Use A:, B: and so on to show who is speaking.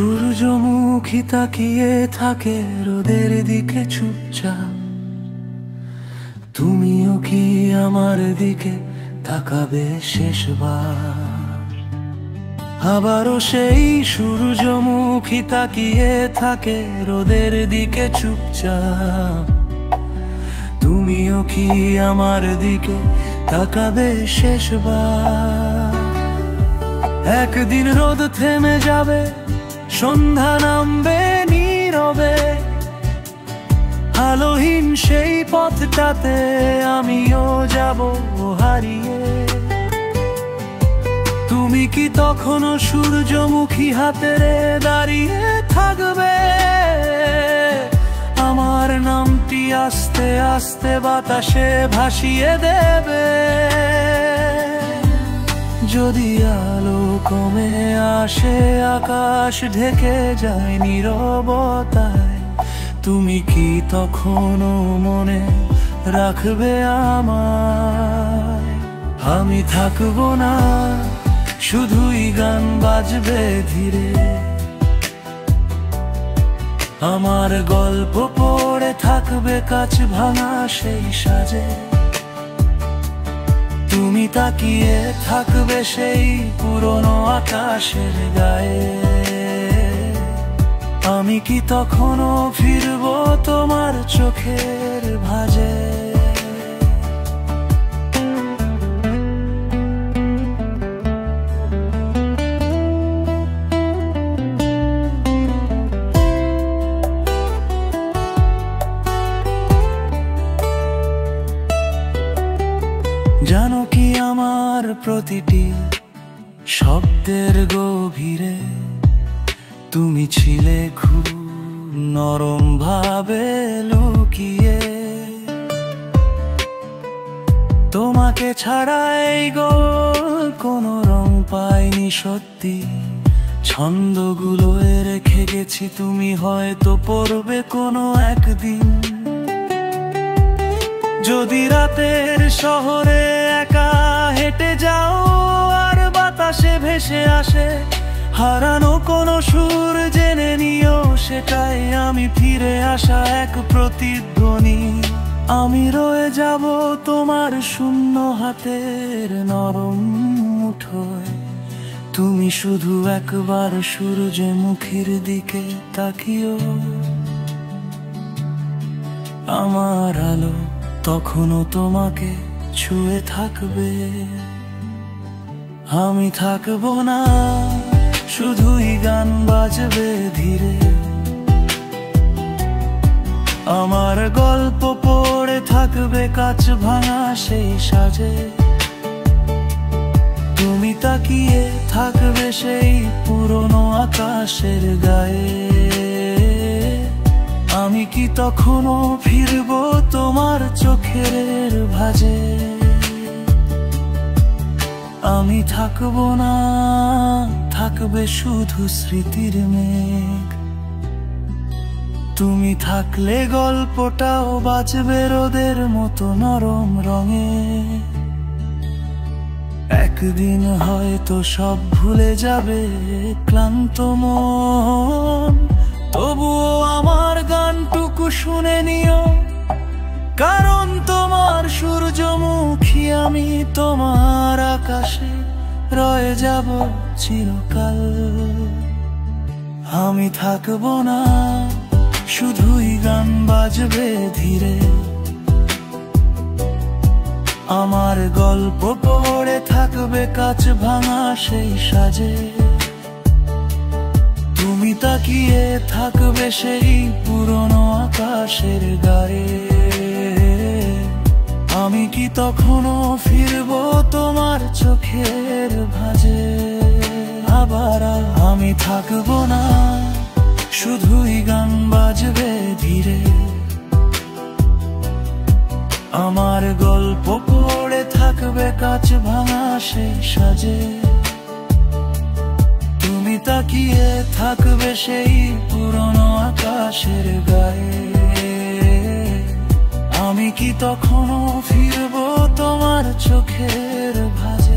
A: সূর্যমুখী তাকিয়ে থাকে রোদের দিকে চুপচাপ। তুমিও কি আমার দিকে তাকাবে শেষবার? আবারও সেই সূর্যমুখী তাকিয়ে থাকে রোদের দিকে চুপচাপ। তুমিও কি আমার দিকে তাকাবে শেষবার? একদিন রোদ থেমে যাবে, সন্ধ্যা নামবে নীরবে, আলোহীন সেই পথটাতে আমিও যাব হারিয়ে। তুমি কি তখনও সূর্যমুখী হাতে দাঁড়িয়ে থাকবে? আমার নামটি আস্তে আস্তে বাতাসে ভাসিয়ে দেবে। যদি আলো কমে আসে, আকাশ ঢেকে যায় নীরবতায়, তুমি কি তখনও মনে রাখবে আমায়? আমি থাকবো না, শুধুই গান বাজবে ধীরে। আমার গল্প পড়ে থাকবে কাঁচ ভাঙা সেই সাজে। তুমি তাকিয়ে থাকবে সেই পুরনো আকাশের গায়ে। আমি কি তখনও ফিরবো তোমার চোখের ভাঁজে? জানো কি আমার প্রতিটি শব্দের গভীরে তুমি ছিলে খুব নরম ভাবে লুকিয়ে। তোমাকে ছাড়া এই কোনো রং পাইনি সত্যি। ছন্দগুলো রেখে গেছি, তুমি হয়তো পড়বে কোনো একদিন। যদি রাতের শহরে একা হেঁটে যাও আর বাতাসে ভেসে আসে হারানো কোনো সুর, জেনে নিও সেটাই আমি ফিরে আসা এক প্রতিধ্বনি। আমি রয়ে যাব তোমার শূন্য হাতের নরম মুঠোয়। তুমি শুধু একবার সূর্যমুখীর দিকে তাকিও। আমার আলো তখনও তোমাকে ছুঁয়ে থাকবে। আমি থাকবো না, শুধুই গান বাজবে ধীরে। আমার গল্প পড়ে থাকবে কাঁচ ভাঙা সেই সাজে। তুমি তাকিয়ে থাকবে সেই পুরনো আকাশের গায়ে। আমি কি তখনও ফিরবো তোমার চোখের ভাঁজে? আমি থাকবো না, থাকবে শুধু স্মৃতির মেঘ। তুমি থাকলে গল্পটাও বাজবে রোদের মতো নরম রঙে। একদিন হয়তো সব ভুলে যাবে ক্লান্ত মন, তবুও আমার গানটুকু শুনে নিও। কারণ তোমার সূর্যমুখী আমি, তোমার আকাশে রয়ে যাব চিরকাল। আমি থাকবো না, শুধুই গান বাজবে ধীরে। আমার গল্প পড়ে থাকবে কাঁচ ভাঙা সেই সাজে। তুমি তাকিয়ে থাকবে সেই পুরনো আকাশের গায়ে। আমি কি তখনও ফিরবো তোমার চোখের ভাঁজে? আবার আমি থাকবো না, শুধুই গান বাজবে ধীরে। আমার গল্প পড়ে থাকবে কাঁচ ভাঙা সেই সাজে। তুমি তাকিয়ে থাকবে সেই পুরনো আকাশের গায়ে। আমি কি তখনও ফিরবো তোমার চোখের ভাঁজে?